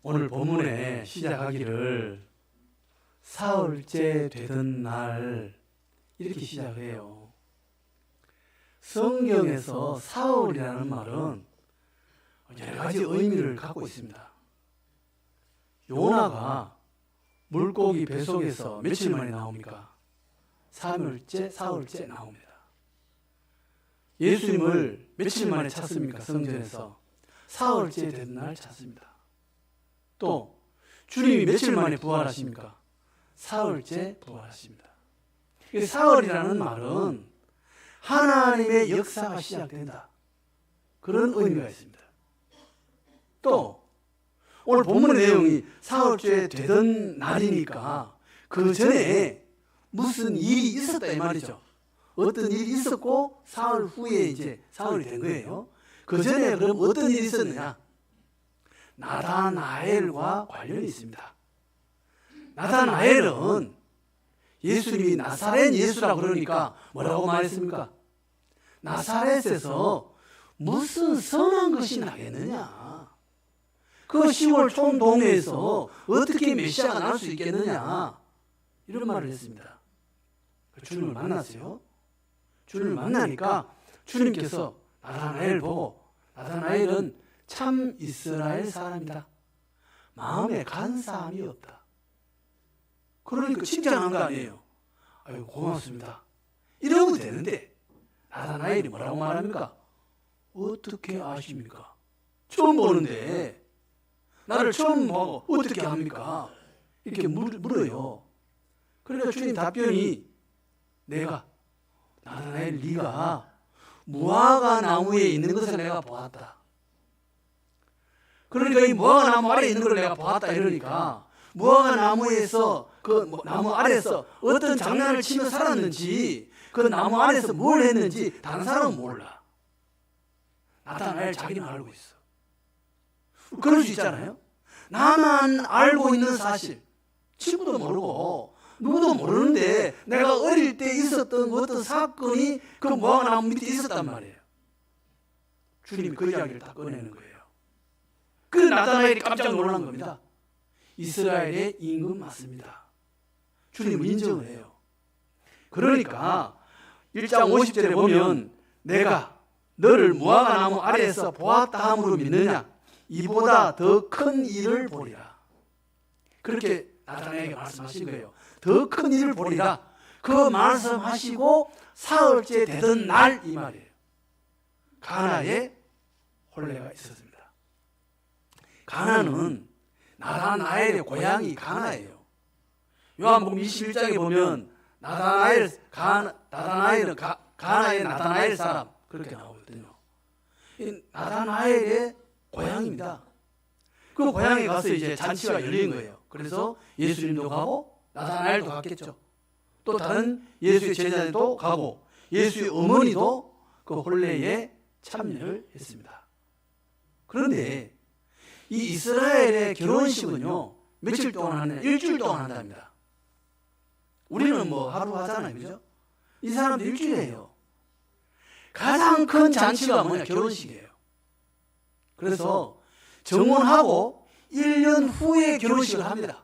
오늘 본문에 시작하기를 사흘째 되던 날 이렇게 시작해요. 성경에서 사흘이라는 말은 여러 가지 의미를 갖고 있습니다. 요나가 물고기 뱃속에서 며칠 만에 나옵니까? 3일째, 사흘째 나옵니다. 예수님을 며칠 만에 찾습니까? 성전에서 사흘째 되던 날 찾습니다. 또 주님이 며칠 만에 부활하십니까? 사흘째 부활하십니다. 사흘이라는 말은 하나님의 역사가 시작된다, 그런 의미가 있습니다. 또 오늘 본문의 내용이 사흘째 되던 날이니까 그 전에 무슨 일이 있었다 이 말이죠. 어떤 일이 있었고 사흘 후에 이제 사흘이 된 거예요. 그 전에 그럼 어떤 일이 있었느냐? 나다나엘과 관련이 있습니다. 나다나엘은 예수님이 나사렛 예수라 그러니까 뭐라고 말했습니까? 나사렛에서 무슨 선한 것이 나겠느냐? 그 시골 촌동네에서 어떻게 메시아가 날 수 있겠느냐? 이런 말을 했습니다. 주님을 만났어요. 주님을 만나니까 주님께서 나다나엘을 보고, 나다나엘은 참 이스라엘 사람이다, 마음에 간사함이 없다, 그러니까 칭찬한 거 아니에요. 아유 고맙습니다 이러면 되는데 나다나엘이 뭐라고 말합니까? 어떻게 아십니까? 처음 보는데 나를 처음 보고 어떻게 합니까? 이렇게 물어요. 그러니까 주님 답변이, 내가 나다나엘 네가 무화과 나무에 있는 것을 내가 보았다. 그러니까 이 무화과 나무 아래에 있는 걸 내가 보았다 이러니까 무화과 나무에서 그 나무 아래에서 어떤 장난을 치며 살았는지, 그 나무 아래에서 뭘 했는지 다른 사람은 몰라. 나다나엘 자기는 알고 있어. 그럴 수 있잖아요. 나만 알고 있는 사실, 친구도 모르고 누구도 모르는데 내가 어릴 때 있었던 어떤 사건이 그 무화과 나무 밑에 있었단 말이에요. 주님이 그 이야기를 다 꺼내는 거예요. 그 나다나엘이 깜짝 놀란 겁니다. 이스라엘의 임금 맞습니다. 주님은 인정을 해요. 그러니까 1장 50절에 보면 내가 너를 무화과 나무 아래에서 보았다 함으로 믿느냐? 이보다 더 큰 일을 보리라. 그렇게 나다나엘에게 말씀하신 거예요. 더 큰 일을 보리라. 그 말씀하시고 사흘째 되던 날 이 말이에요. 가나에 혼례가 있었습니다. 가나는 나다나엘의 고향이 가나예요. 요한복음 21장에 보면 나다나엘은 가나의 나다나엘 사람, 그렇게 나오거든요. 나다나엘의 고향입니다. 그 고향에 가서 이제 잔치가 열린 거예요. 그래서 예수님도 가고 나다나엘도 갔겠죠. 또 다른 예수의 제자들도 가고 예수의 어머니도 그 혼례에 참여를 했습니다. 그런데 이 이스라엘의 결혼식은요, 며칠 동안 하느냐? 일주일 동안 한답니다. 우리는 뭐 하루 하잖아요, 그죠? 이 사람도 일주일 해요. 가장 큰 잔치가 뭐냐? 결혼식이에요. 그래서 정혼하고 1년 후에 결혼식을 합니다.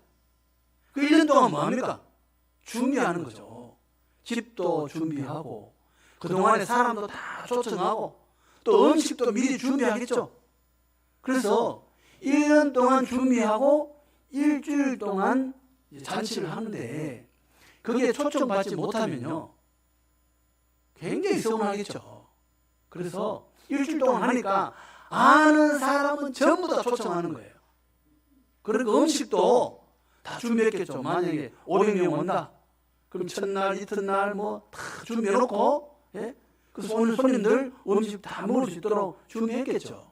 그 1년 동안 뭐 합니까? 준비하는 거죠. 집도 준비하고 그동안에 사람도 다 초청하고 또 음식도 미리 준비하겠죠. 그래서 1년 동안 준비하고 일주일 동안 잔치를 하는데 거기에 초청받지 못하면요 굉장히 서운하겠죠. 그래서 일주일 동안 하니까 아는 사람은 전부 다 초청하는 거예요. 그러니까 음식도 다 준비했겠죠. 만약에 500명 온다, 그럼 첫날, 이튿날 뭐 다 준비해놓고, 예? 그래서 오늘 손님들 음식 다 먹을 수 있도록 준비했겠죠.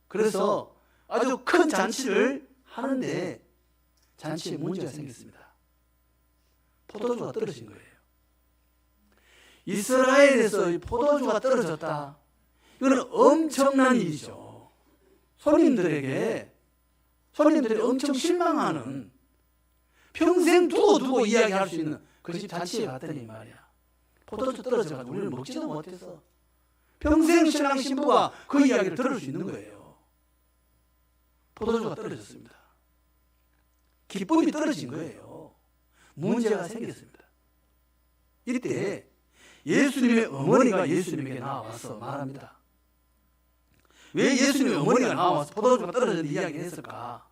그래서 아주 큰 잔치를 하는데 잔치에 문제가 생겼습니다. 포도주가 떨어진 거예요. 이스라엘에서 포도주가 떨어졌다, 이거는 엄청난 일이죠. 손님들이 엄청 실망하는, 평생 두고 이야기할 수 있는 그 집 잔치에 갔더니 말이야, 포도주 떨어져가지고 우리는 먹지도 못해서 평생 신랑 신부가 그 이야기를 들을 수 있는 거예요. 포도주가 떨어졌습니다. 기쁨이 떨어진 거예요. 문제가 생겼습니다. 이때 예수님의 어머니가 예수님에게 나와서 말합니다. 왜 예수님의 어머니가 나와서 포도주가 떨어졌는데 이야기를 했을까?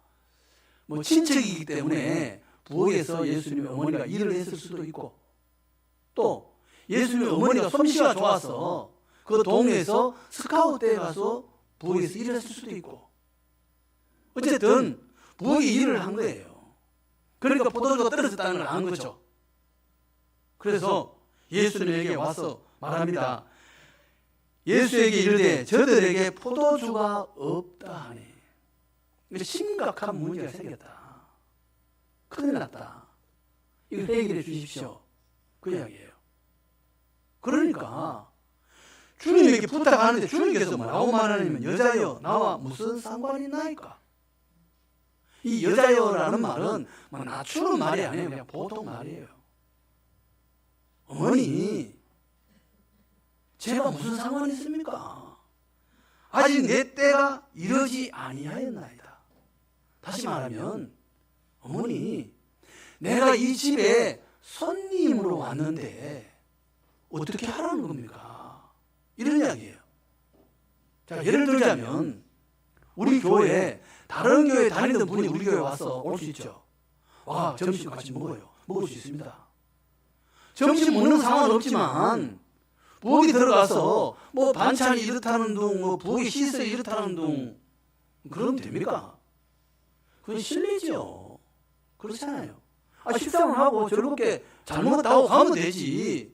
뭐 친척이기 때문에 부엌에서 예수님의 어머니가 일을 했을 수도 있고, 또 예수님의 어머니가 솜씨가 좋아서 그 동네에서 스카우트에 가서 부엌에서 일을 했을 수도 있고, 어쨌든 부엌에 일을 한 거예요. 그러니까 포도주가 떨어졌다는 걸 안 거죠. 그래서 예수님에게 와서 말합니다. 예수에게 이르되 저들에게 포도주가 없다 하니. 심각한 문제가 생겼다. 큰일 났다. 이거 해결해 주십시오. 그 이야기예요. 그러니까 주님에게 부탁하는데 주님께서 뭐라고 말하냐면 여자여 나와 무슨 상관이 있나이까. 이 여자여라는 말은 뭐 낮추는 말이 아니에요. 그냥 보통 말이에요. 어머니, 제가 무슨 상관이 있습니까? 아직 내 때가 이르지 아니하였나이다. 다시 말하면 어머니, 내가 이 집에 손님으로 왔는데 어떻게 하라는 겁니까? 이런 이야기예요. 자, 예를 들자면 우리 교회에 다른 교회 다니던 분이 우리 교회에 와서 올 수 있죠. 와, 점심 같이 먹어요. 먹을 수 있습니다. 점심 먹는 상황은 없지만 부엌에 들어가서 뭐 반찬이 이렇다는 둥, 뭐 부엌에 시설이 이렇다는 둥, 그러면 됩니까? 그건 실례죠. 그렇잖아요. 식사를 하고 즐겁게 잘 먹었다고 가면 되지.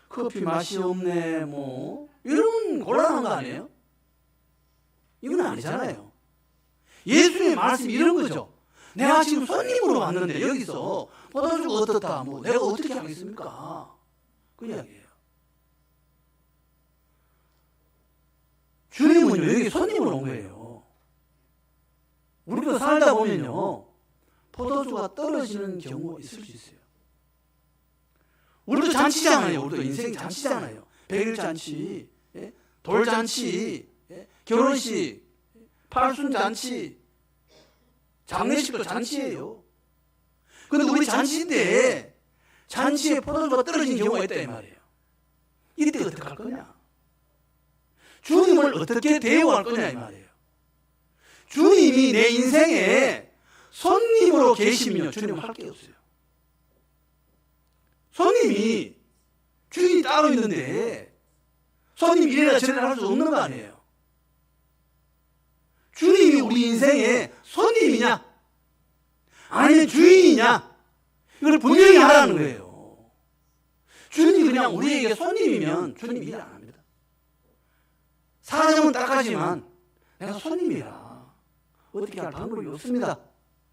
커피 맛이 없네, 뭐 이러면 곤란한 거 아니에요? 이건 아니잖아요. 예수님의 말씀이 이런 거죠. 내가 지금 손님으로 왔는데 여기서 포도주가 어떻다, 뭐 내가 어떻게 하겠습니까? 그 이야기예요. 주님은요, 여기 손님으로 온 거예요. 우리도 살다 보면요, 포도주가 떨어지는 경우가 있을 수 있어요. 우리도 잔치잖아요. 우리도 인생 잔치잖아요. 백일잔치, 돌잔치, 결혼식, 팔순잔치, 장례식도 잔치예요. 그런데 우리 잔치인데 잔치에 포도주가 떨어진 경우가 있다 이 말이에요. 이때 어떻게 할 거냐? 주님을 어떻게 대우할 거냐 이 말이에요. 주님이 내 인생에 손님으로 계시면요, 주님 할 게 없어요. 손님이 주인이 따로 있는데 손님 이래라 저래라 할 수 없는 거 아니에요. 주님이 우리 인생에 손님이냐 아니면 주인이냐, 이걸 분명히 하라는 거예요. 주님이 그냥 우리에게 손님이면 주님 일 안 합니다. 사람은 딱하지만 내가 손님이라 어떻게 할 방법이 없습니다.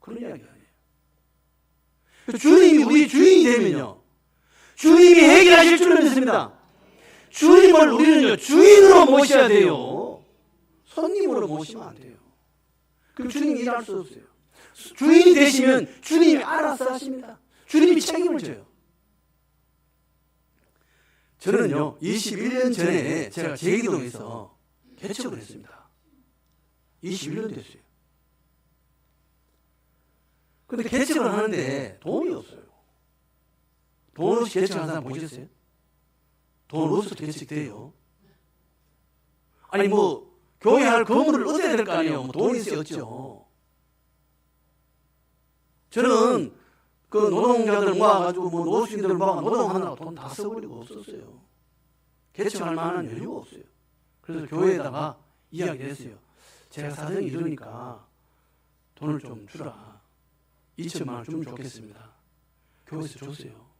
그런 이야기 아니에요. 주님이 우리 주인이 되면요, 주님이 해결하실 줄은 믿습니다. 주님을 우리는요, 주인으로 모셔야 돼요. 손님으로 모시면 안 돼요. 그럼 주님이 일할 수 없어요. 주인이 되시면 주님이 알아서 하십니다. 주님이 책임을 져요. 저는요, 21년 전에 제가 제기동에서 개척을 했습니다. 21년 됐어요. 근데 개척을 하는데 돈이 없어요. 돈 없이 개척하는 사람 보셨어요? 돈 없어도 개척돼요. 아니 뭐 교회 할 건물을 얻어야 될 거 아니에요. 뭐 돈이 있었죠. 저는 그 노동자들 모아가지고 뭐 노숙인들 모아가 노동하느라고 돈 다 써버리고 없었어요. 개척할 만한 여유가 없어요. 그래서 교회에다가 이야기를 했어요. 제가 사정이 이러니까 돈을 좀 주라. 2천만 원 주면 좋겠습니다. 교회에서 줬어요.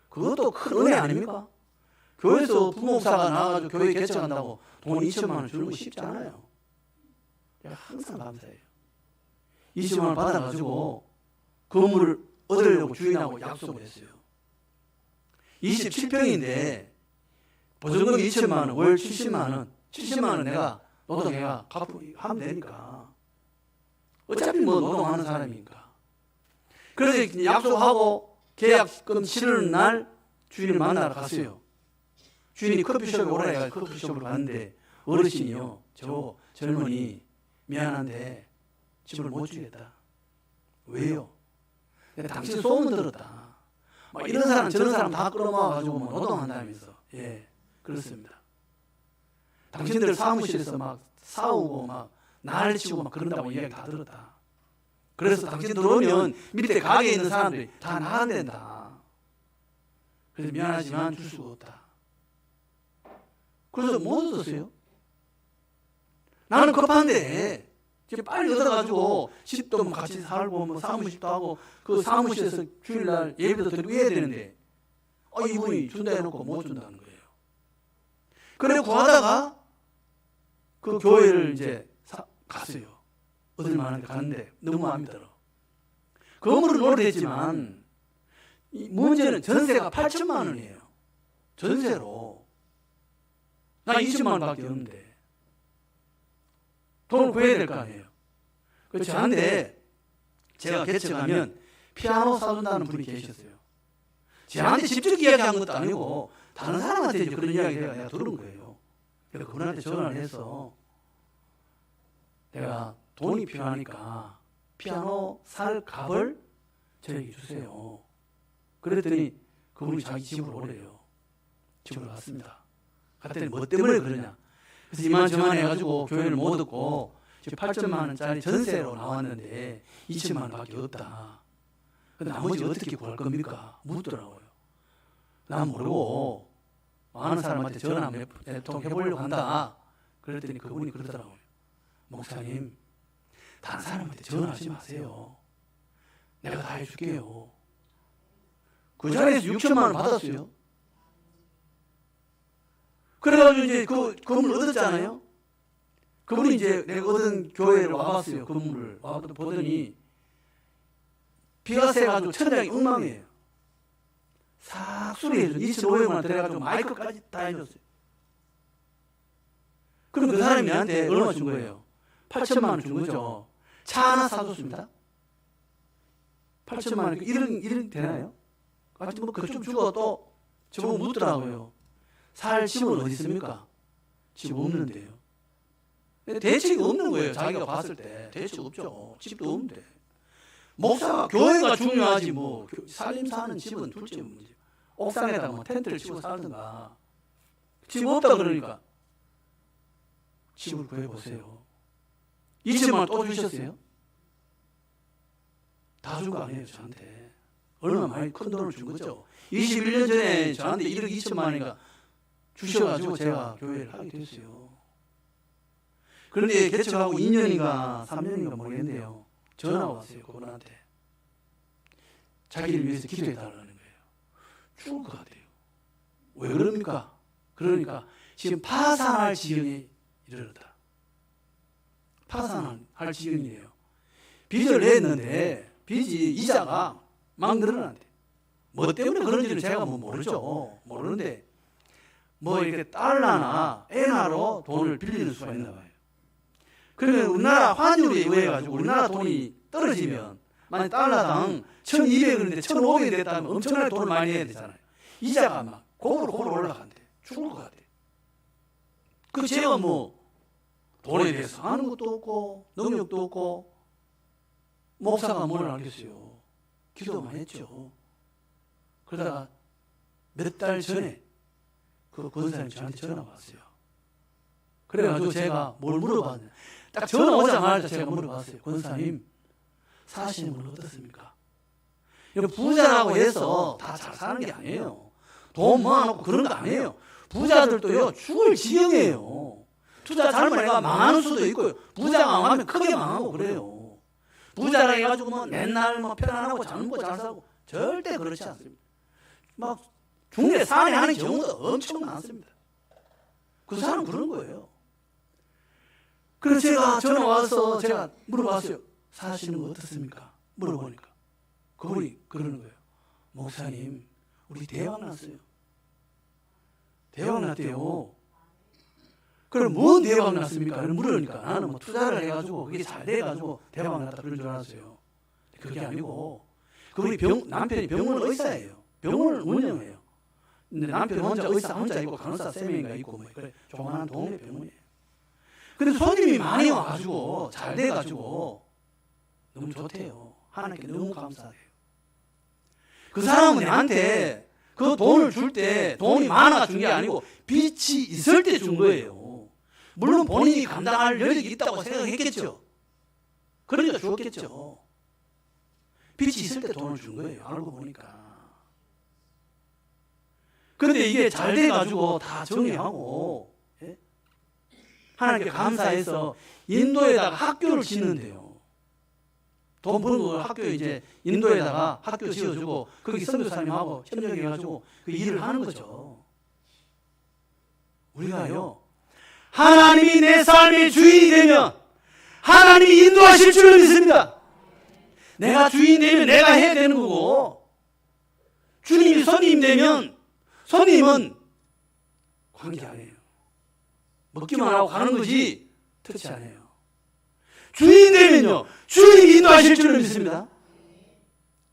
그것도 큰 은혜 아닙니까? 교회에서 부목사가 나와가지고 교회 개척한다고 돈 2천만 원 주는 거 쉽지 않아요. 제가 항상 감사해요. 20만 원 받아가지고 건물을 얻으려고 주인하고 약속을 했어요. 27평인데 보증금 2천만 원, 월 70만 원, 70만 원 내가 노동해가 하면 되니까. 어차피 뭐 노동하는 사람이니까. 그래서 약속하고 계약금 치르는 날 주인을 만나러 갔어요. 주인이 커피숍에 오라 해가지고 커피숍으로 갔는데 어르신이요, 저 젊은이 미안한데 집을 못 주겠다. 왜요? 당신 소문 들었다. 막 이런 사람 저런 사람 다 끌어모아가지고 뭐 노동한다면서. 예, 그렇습니다. 당신들 사무실에서 막 싸우고 막 난리치고 막 그런다고 이야기 다 들었다. 그래서 당신 들어오면 밑에 가게에 있는 사람들이 다 나간댄다. 그래서 미안하지만 줄 수가 없다. 그래서 못 얻었어요. 나는 급한데 지금 빨리 얻어가지고 집도 뭐 같이 살고 뭐 사무실도 하고 그 사무실에서 주일날 예배도 드리고 해야 되는데 이분이 준다 해놓고 못 준다는 거예요. 그래 구하다가 그 교회를 이제 갔어요. 얻을 만한 데 갔는데 너무 마음에 들어. 건물은 오래됐지만 이 문제는 전세가 8천만 원이에요. 전세로. 나 20만 원밖에 없는데 돈을 구해야 될 거 아니에요. 그 저한테 제가 개척하면 피아노 사준다는 분이 계셨어요. 저한테 직접 이야기한 것도 아니고 다른 사람한테 이제 그런 이야기를 내가 들은 거예요. 그래서 그분한테 전화를 해서 내가 돈이 필요하니까 피아노 살 값을 저에게 주세요. 그랬더니 그분이 자기 집으로 오래요. 집으로 갔습니다. 갔더니 뭐 때문에 그러냐. 그래서 이만저만 해가지고 교회를 못 얻고 지금 8천만 원짜리 전세로 나왔는데 2천만 원밖에 없다. 근데 나머지 어떻게 구할 겁니까? 묻더라고요. 난 모르고 많은 사람한테 전화 몇 통 해보려고 한다. 그랬더니 그분이 그러더라고요. 목사님, 다른 사람한테 전화하지 마세요. 내가 다 해줄게요. 그 자리에서 6천만 원 받았어요. 그래가지고 이제 그 건물 얻었잖아요. 그분이 이제 내가 얻은 교회를 와봤어요. 건물을 와서 보더니 비가 새가지고 천장이 엉망이에요. 싹 수리해줘. 2,500만 원 들어가지고 마이크까지 다 해줬어요. 그럼 그 사람이 나한테 얼마 준 거예요? 8천만 원 준 거죠. 차 하나 사줬습니다. 8천만 원, 1억 되나요? 하여튼 뭐 그좀 주고 또 저보고 묻더라고요. 살 집은 어디 있습니까? 집 없는데요. 대책이 없는 거예요. 자기가 봤을 때 대책 없죠. 집도 없는데. 목사가 교회가 중요하지 뭐 살림 사는 집은 둘째 문제. 옥상에다가 뭐 텐트를 치고 살든가. 집 없다 그러니까 집을 구해보세요. 2천만 원 또 주셨어요? 다 준 거 아니에요 저한테. 얼마나 많이 큰 돈을 준 거죠. 21년 전에 저한테 1억 2천만 원이니까 주셔가지고 제가 교회를 하게 됐어요. 그런데 개척하고 2년인가 3년인가 모르겠는데요. 전화가 왔어요. 그분한테. 자기를 위해서 기도해 달라는 거예요. 죽을 것 같아요. 왜 그럽니까? 그러니까 지금 파산할 지경에 이르렀다. 파산할 지경이에요. 빚을 냈는데 빚이 이자가 막 늘어난대. 뭐 때문에 그런지는 제가 뭐 모르죠. 모르는데 뭐 이렇게 달러나 엔화로 돈을 빌리는 수가 있나 봐요. 그러면 우리나라 환율에 의해가지고 우리나라 돈이 떨어지면 만약 달러당 1,200원인데 1,500원 됐다면 엄청나게 돈을 많이 내야 되잖아요. 이자가 막 고루 올라간대. 죽을 것 같아. 그 제가 뭐 돈에 대해서 아는 것도 없고 능력도 없고 목사가 뭘 알겠어요. 기도만 했죠. 그러다가 몇 달 전에 그 권사님 저한테 전화가 왔어요. 그래가지고 제가 뭘 물어봤냐. 딱 전화 오자마자 제가 물어봤어요. 권사님, 사시는 분 어떻습니까? 부자라고 해서 다 잘 사는 게 아니에요. 돈 모아놓고 그런 거 아니에요. 부자들도요, 죽을 지경이에요. 투자 잘못 해가 망하는 수도 있고요. 부자가 망하면 크게 망하고 그래요. 부자라 해가지고 뭐 맨날 뭐 편안하고 잘 먹고 잘 살고 절대 그렇지 않습니다. 막 중에 산에하는 경우도 엄청 많습니다. 그 사람 그런 거예요. 그래서 제가 전화 와서 제가 물어봤어요. 사시는 거 어떻습니까? 물어보니까 그분이 그러는 거예요. 목사님, 우리 대박 났어요. 대박 났대요. 그럼 뭔 대박 났습니까? 물으니까 나는 뭐 투자를 해가지고 그게 잘 돼가지고 대박 났다 그런 줄 알았어요. 그게 아니고 그분이 남편이 병원 의사예요. 병원을 운영해요. 근데 남편 혼자 있고 간호사 3명인가 있고 뭐 그래 조그만한 동네 병원이에요. 근데 손님이 많이 와가지고 잘 돼가지고 너무 좋대요. 하나님께 너무 감사해요. 그 사람은 내한테 그 돈을 줄 때 돈이 많아 준 게 아니고 빚이 있을 때 준 거예요. 물론 본인이 감당할 여력이 있다고 생각했겠죠. 그러니까 주었겠죠. 빚이 있을 때 돈을 준 거예요. 알고 보니까. 근데 이게 잘 돼가지고 다 정리하고, 예? 하나님께 감사해서 인도에다가 학교를 짓는데요. 돈 버는 거 학교에 이제 인도에다가 학교 지어주고 거기 선교사님하고 협력해가지고 그 일을 하는 거죠. 우리가요, 하나님이 내 삶의 주인이 되면 하나님이 인도하실 줄을 믿습니다. 내가 주인 되면 내가 해야 되는 거고, 주님이 손님 되면 손님은 관계 안 해요. 먹기만 하고 가는 거지 터치 안 해요. 주인 되면요, 주님이 인도하실 줄을 믿습니다.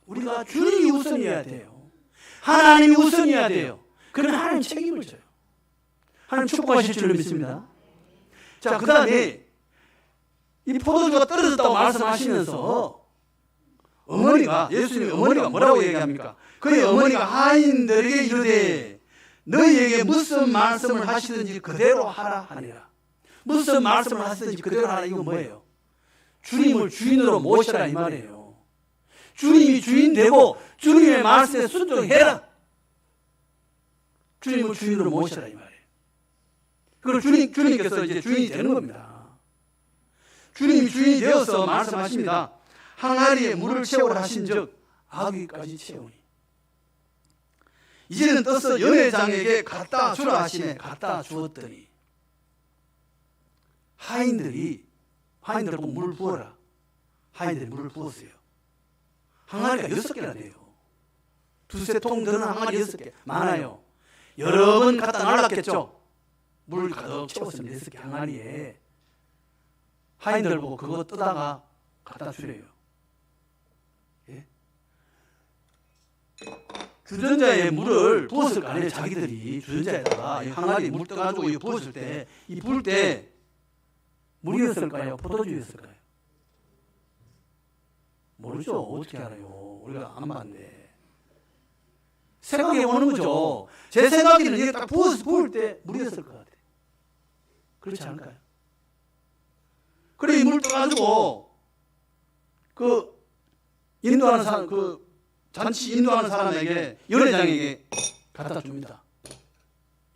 우리가 주님이 우선이어야 돼요. 하나님이 우선이어야 돼요. 그러면 하나님 책임을 져요. 하나님 축복하실 줄을 믿습니다. 자, 그 다음에 이 포도주가 떨어졌다고 말씀하시면서 어머니가, 예수님의 어머니가 뭐라고 얘기합니까? 그의 어머니가 하인들에게 이르되 너희에게 무슨 말씀을 하시든지 그대로 하라 하니라. 무슨 말씀을 하시든지 그대로 하라. 이건 뭐예요? 주님을 주인으로 모시라 이 말이에요. 주님이 주인 되고 주님의 말씀에 순종해라. 주님을 주인으로 모시라 이 말이에요. 그걸 주님께서 이제 주인이 되는 겁니다. 주님이 주인이 되어서 말씀하십니다. 항아리에 물을 채우라 하신즉 아귀까지 채우니 이제는 떠서 연회장에게 갖다 주라 하시네. 갖다 주었더니 하인들이 보고 물을 부어라. 하인들이 물을 부었어요. 항아리가 6개나 돼요. 두세 통 드는 항아리 6개. 많아요. 여러 번 갖다 날랐겠죠. 물 가득 채웠으면 6개 항아리에. 하인들 보고 그거 뜨다가 갖다 주래요. 예? 주전자에 물을 부었을 거 아니에요. 자기들이 주전자에다가 이 항아리에 물 떠가지고 이거 부었을 때, 이 부을 때 물이었을까요? 포도주였을까요? 모르죠. 어떻게 알아요? 우리가 안 봤는데. 생각해 오는 거죠. 제 생각에는 이게 딱 부을 때 물이었을 것 같아요. 그렇지 않을까요? 그래, 이 물 떠가지고 그 인도하는 사람, 그 잔치 인도하는 사람에게, 연회장에게 갖다 줍니다.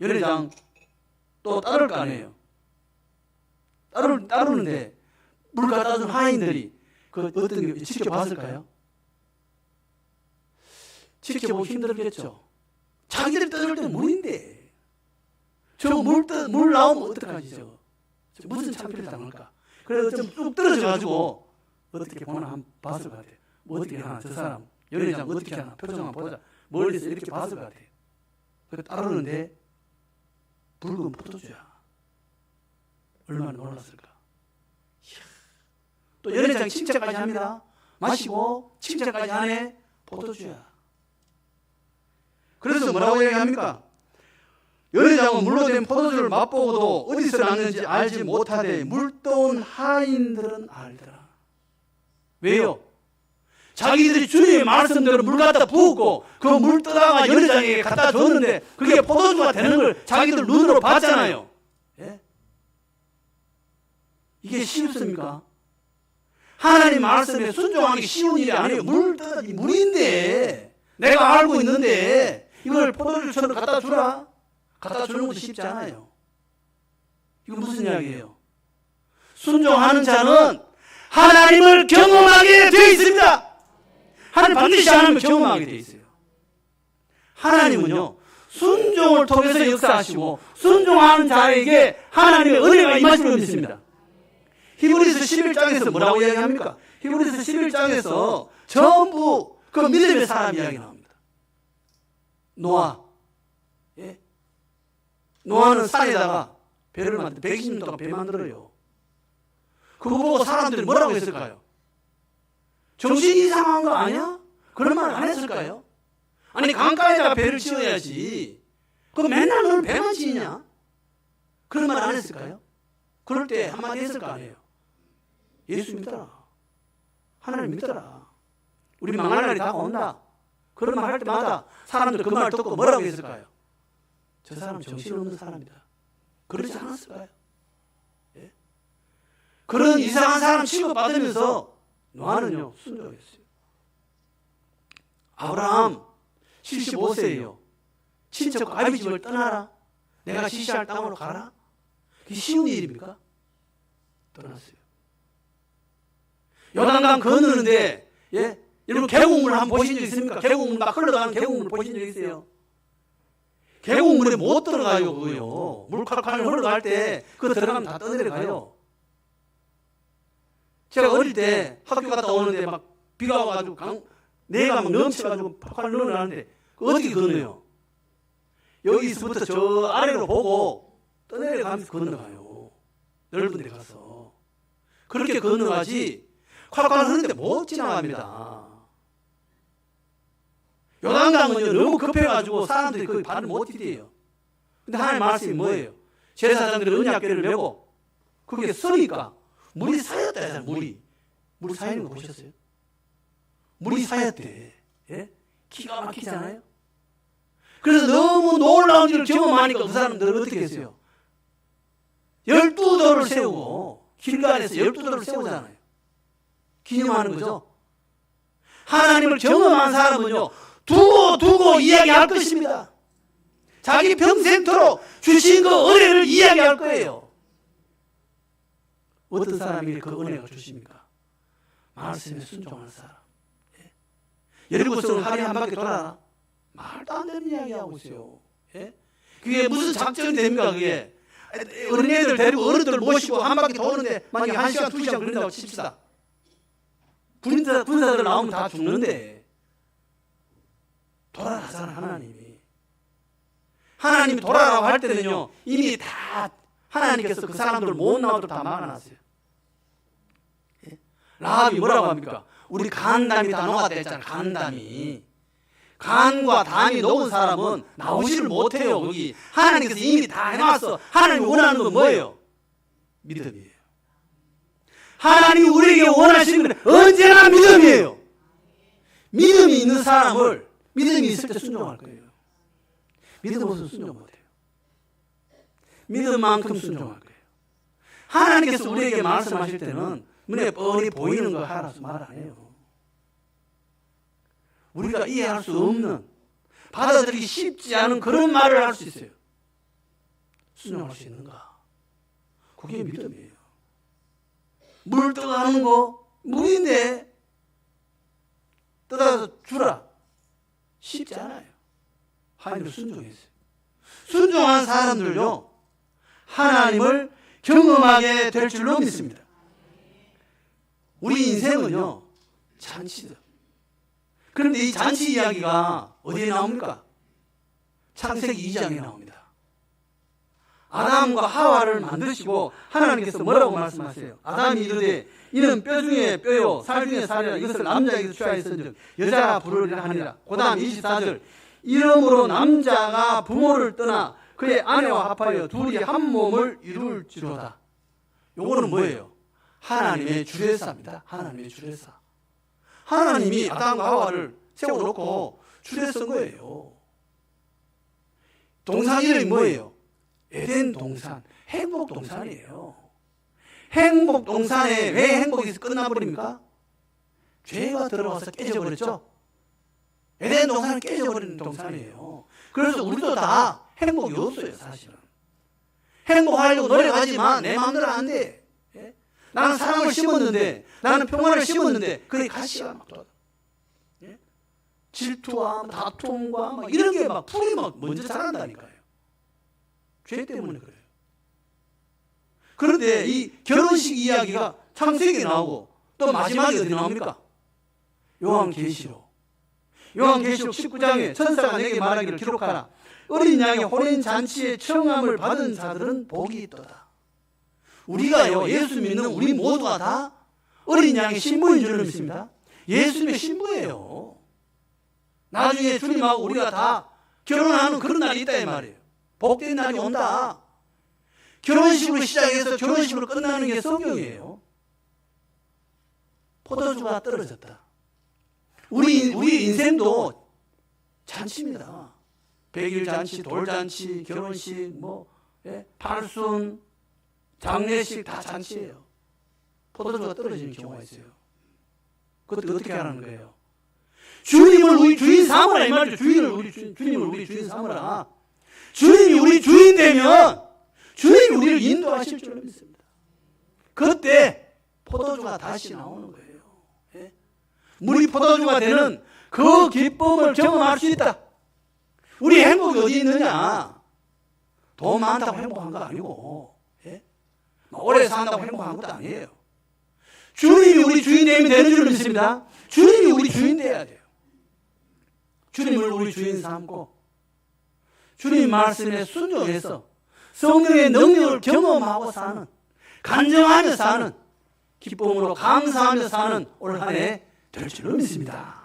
연회장 또 따를 거 아니에요. 따르는데 물 갖다 준 하인들이 그 어떤 게 지켜봤을까요? 지켜보기 힘들겠죠. 자기들 떠들 때는 물인데 저 물 나오면 어떡하지 저거. 무슨 창피를 당할까. 그래서 좀 뚝 떨어져가지고 어떻게 보나 한번 봤을 것 같아요. 뭐 어떻게 하나 저 사람 연회장 어떻게 하나 표정 한번 보자. 멀리서 이렇게 봤을 것 같아요. 그래서 따르는데 붉은 포도주야. 얼마나 놀랐을까. 이야. 또 연회장이 칭찬까지 합니다. 마시고 칭찬까지 하네. 포도주야. 그래서 뭐라고 얘기합니까? 연회장은 물로 된 포도주를 맛보고도 어디서 났는지 알지 못하되 물떠온 하인들은 알더라. 왜요? 자기들이 주님의 말씀대로 물 갖다 부었고 그 물 떠다가 연회장에게 갖다 줬는데 그게 포도주가 되는 걸 자기들 눈으로 봤잖아요. 예? 이게 쉽습니까? 하나님 말씀에 순종하기 쉬운 일이 아니에요. 물인데 내가 알고 있는데 이걸 포도주처럼 갖다 주라. 갖다 주는 것도 쉽지 않아요. 이건 무슨 이야기예요? 순종하는 자는 하나님을 경험하게 되어 있습니다. 하나님 반드시 하나님을 경험하게 되어 있어요. 하나님은요, 순종을 통해서 역사하시고 순종하는 자에게 하나님의 은혜가 임하실 줄 믿습니다. 히브리서 11장에서 뭐라고 이야기합니까? 히브리서 11장에서 전부 그 믿음의 사람 이야기 나옵니다. 노아. 예? 노아는 산에다가 배를 만들어 120년 동안 배 만들어요. 그거 보고 사람들이 뭐라고 했을까요? 정신이 이상한 거 아니야? 그런 말 안 했을까요? 아니 강가에다가 배를 지어야지. 그럼 맨날 너는 배만 지냐? 그런 말 안 했을까요? 그럴 때 한마디 했을 거 아니에요. 예수 믿어라. 하나님 믿어라. 우리 망할 날이 다가온다. 그런 말 할 때마다 사람들 그 말 듣고 뭐라고 했을까요? 저 사람 정신없는 사람이다. 그러지 않았을까요? 예? 그런 이상한 사람 취급받으면서 노아는요 순종했어요. 아브라함 75세예요. 친척과 아비 집을 떠나라. 내가 지시할 땅으로 가라. 그게 쉬운 일입니까? 떠났어요. 요단강 건너는데 예? 여러분 계곡물 한번 보신 적 있습니까? 계곡물 막 흘러가는 계곡물 보신 적 있어요? 계곡물에 못 들어가요. 그거요. 물 칼칼 흘러갈 때 그거 들어가면 다 떠내려가요. 제가 어릴 때 학교 갔다 오는데 막 비가 와가지고 내가 막 넘쳐가지고 팔 늘어나는데 어떻게 건너요? 여기서부터 저 아래로 보고 떠내려가면서 건너가요. 넓은 데 가서. 그렇게 건너가지 콸콸 흐르는데 못 지나갑니다. 요단강은요 너무 급해가지고 사람들이 거기 발을 못 디뎌요. 근데 하나님 말씀이 뭐예요? 제사장들이 언약궤를 메고 그게 서니까 물이 쌓였다 해서 물이 쌓이는 거 보셨어요? 물이 쌓였대. 예? 기가 막히잖아요. 그래서 너무 놀라운 일을 경험하니까 그 사람들은 어떻게 했어요? 12돌을 세우고 길가에서 12돌을 세우잖아요. 기념하는 거죠. 하나님을 경험한 사람은요 두고 이야기할 것입니다. 자기 평생토록 주신 그 은혜를 이야기할 거예요. 어떤 사람이 그 은혜가 주십니까? 말씀에 순종하는 사람. 예? 여리고성을 하루에 한 바퀴 돌아라. 말도 안 되는 이야기하고 있어요. 예? 그게 무슨 작전이 됩니까? 그게 어린애들 데리고 어른들 모시고 한 바퀴 도는데 만약에 1시간 2시간 걸린다고 칩시다. 군사들 나오면 다 죽는데 돌아가잖아. 하나님이 돌아가라고 할 때는요 이미 다 하나님께서 그 사람들 못 나오도록 다 막아놨어요. 예? 라합이 뭐라고 합니까? 우리 간담이 다 녹았다 했잖아요. 간과 담이 녹은 사람은 나오지를 못해요. 거기 하나님께서 이미 다 해놨어. 하나님이 원하는 건 뭐예요? 믿음이에요. 하나님이 우리에게 원하시는 건 언제나 믿음이에요. 믿음이 있는 사람을 믿음이 있을 때 순종할 거예요. 믿음 없으면 순종 못해요. 믿음만큼 순종할 거예요. 하나님께서 우리에게 말씀하실 때는 눈에 뻔히 보이는 거 하라서 말 안 해요. 우리가 이해할 수 없는 받아들이기 쉽지 않은 그런 말을 할 수 있어요. 순종할 수 있는가? 그게 믿음이에요. 물 떠가는 거 물인데 떠다서 주라. 쉽지 않아요. 하나님을 순종했어요. 순종한 사람들요 하나님을 경험하게 될 줄로 믿습니다. 우리 인생은요 잔치다. 그런데 이 잔치 이야기가 어디에 나옵니까? 창세기 2장에 나옵니다. 아담과 하와를 만드시고 하나님께서 뭐라고 말씀하세요? 아담이 이르되 이는 뼈 중에 뼈요 살 중에 살이라 이것을 남자에게서 취하였은즉 여자가 부르리라 하니라. 그 다음 24절 이러므로 남자가 부모를 떠나 그의 아내와 합하여 둘이 한 몸을 이룰지로다. 요거는 뭐예요? 하나님의 주례사입니다. 하나님의 주례사. 하나님이 아담과 하와를 세워놓고 주례 쓴 거예요. 동산 이름이 뭐예요? 에덴 동산, 행복 동산이에요. 행복 동산에 왜 행복이 끝나버립니까? 죄가 들어가서 깨져버렸죠. 에덴 동산은 깨져버리는 동산이에요. 그래서 우리도 다 행복이 없어요. 사실은 행복하려고 노력하지만 내 마음대로 안 돼. 예? 나는 사랑을 심었는데, 나는 평화를 심었는데 그게 가시가 막 돌아다. 예? 질투와 다툼과 막 이런 게 막 풀이 막 먼저 자란다니까요. 죄 때문에 그래요. 그런데 이 결혼식 이야기가 창세기에 나오고 또 마지막에 어디 나옵니까? 요한계시록 19장에 천사가 내게 말하기를 기록하라. 어린 양의 혼인 잔치에 청함을 받은 자들은 복이 있도다. 우리가요 예수 믿는 우리 모두가 다 어린 양의 신부인 줄로 믿습니다. 예수님의 신부예요. 나중에 주님하고 우리가 다 결혼하는 그런 날이 있다 이 말이에요. 복된 날이 온다. 결혼식으로 시작해서 결혼식으로 끝나는 게 성경이에요. 포도주가 떨어졌다. 우리 인생도 잔치입니다. 백일잔치, 돌잔치, 결혼식, 팔순, 장례식 다 잔치예요. 포도주가 떨어지는 경우가 있어요. 그것도 어떻게 하라는 거예요? 주님을 우리 주인 삼으라 이 말이죠. 주님을 우리 주인 삼으라. 주님이 우리 주인 되면 주님이 우리를 인도하실 줄로 믿습니다. 그때 포도주가 다시 나오는 거예요. 예? 물이 포도주가 되는 그 기쁨을 경험할 수 있다. 우리 행복이 어디 있느냐? 돈 많다고 행복한 거 아니고, 오래 산다고 행복한 것도 아니에요. 주님이 우리 주인 되면 되는 줄 믿습니다. 주님이 우리 주인 돼야 돼요. 주님을 우리 주인 삼고 주님 말씀에 순종해서 성령의 능력을 경험하고 사는, 간증하며 사는, 기쁨으로 감사하며 사는 올 한 해 될 줄로 믿습니다.